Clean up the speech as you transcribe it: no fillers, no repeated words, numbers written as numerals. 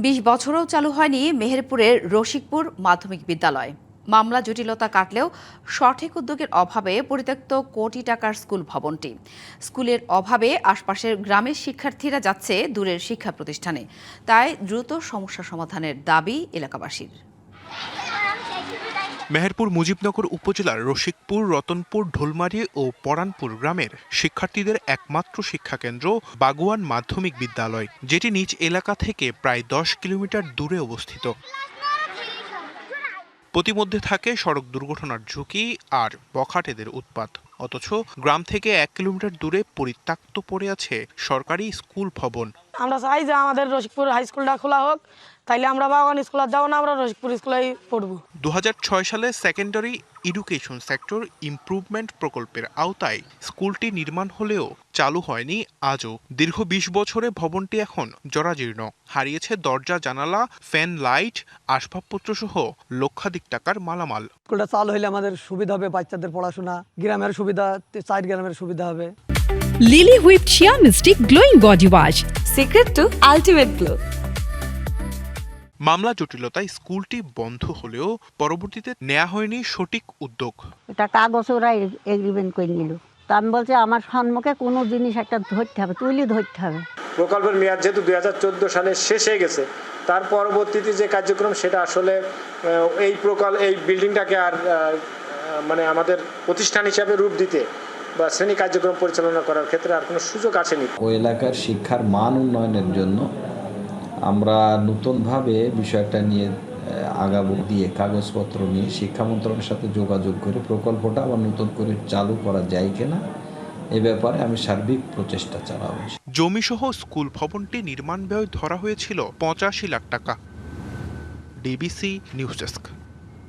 20 বছরও চালু হয়নি মেহেরপুরের রসিকপুর মাধ্যমিক বিদ্যালয়। মামলা জটিলতা কাটলেও সঠিক উদ্যোগের অভাবে পরিত্যক্ত কোটি টাকার স্কুল ভবনটি। স্কুলের অভাবে আশপাশের গ্রামের শিক্ষার্থীরা যাচ্ছে দূরের শিক্ষা প্রতিষ্ঠানে। তাই দ্রুত সমস্যা সমাধানের দাবি এলাকাবাসীর। মেহেরপুর মুজিবনগর উপজেলার রসিকপুর, রতনপুর, ঢোলমারি ও পরানপুর গ্রামের শিক্ষার্থীদের একমাত্র শিক্ষাকেন্দ্র বাগুয়ান মাধ্যমিক বিদ্যালয়, যেটি নিজ এলাকা থেকে প্রায় 10 কিলোমিটার দূরে অবস্থিত। প্রতিমধ্যে থাকে সড়ক দুর্ঘটনার ঝুঁকি আর বখাটেদের উৎপাত। অথচ গ্রাম থেকে 1 কিলোমিটার দূরে পরিত্যক্ত পড়ে আছে সরকারি স্কুল ভবন। আমরা চাই যে আমাদের রসিকপুর হাই স্কুলটা খোলা হোক, তাইলে আমরা বাগান স্কুলে যাবো না, আমরা রসিকপুর স্কুলেই পড়বো। 2006 সালে সেকেন্ডারি এডুকেশন সেক্টর ইমপ্রুভমেন্ট প্রকল্পের আওতায় স্কুলটি নির্মাণ হলেও চালু হয়নি আজও। দীর্ঘ 20 বছরে ভবনটি এখন জরাজীর্ণ, হারিয়েছে দরজা, জানালা, ফ্যান, লাইট, আসবাবপত্র সহ লক্ষাধিক টাকার মালামাল। স্কুলটা চালু হলে আমাদের সুবিধা হবে, বাচ্চাদের পড়াশোনা, গ্রামের সুবিধা, চার গ্রামের সুবিধা হবে। Lily whip chia mystic glowing body wash, secret two ultimate glow. মামলা জটিলতায় স্কুলটি বন্ধ হলেও পরবর্তীতে নেওয়া হয়নি সঠিক উদ্যোগ। এটা কাগজ ওরা এগ্রিমেন্ট করে নিল। তা আমি বলছি আমার সম্মুখে কোনো জিনিস একটা ধরতে হবে, তুলি ধরতে হবে। প্রকল্পের মেয়াদ যেহেতু 2014 সালে শেষ হয়ে গেছে, তার পরবর্তীতে যে কার্যক্রম সেটা আসলে এই বিল্ডিংটাকে আর মানে আমাদের প্রতিষ্ঠান হিসাবে রূপ দিতে বা শ্রেণী কার্যক্রম পরিচালনা করার ক্ষেত্রে আর কোনো সুযোগ আসেনি। ওই এলাকার শিক্ষার মান উন্নয়নের জন্য আমরা নতুনভাবে বিষয়টা নিয়ে আগাবো, দিয়ে কাগজপত্র নিয়ে শিক্ষা মন্ত্রণালয়ের সাথে যোগাযোগ করে প্রকল্পটা আবার নতুন করে চালু করা যায় কিনা এ ব্যাপারে আমি সার্বিক প্রচেষ্টা চালাবো। জমিসহ স্কুল ভবনটি নির্মাণ ব্যয় ধরা হয়েছিল 85 লাখ টাকা। DBC news desk.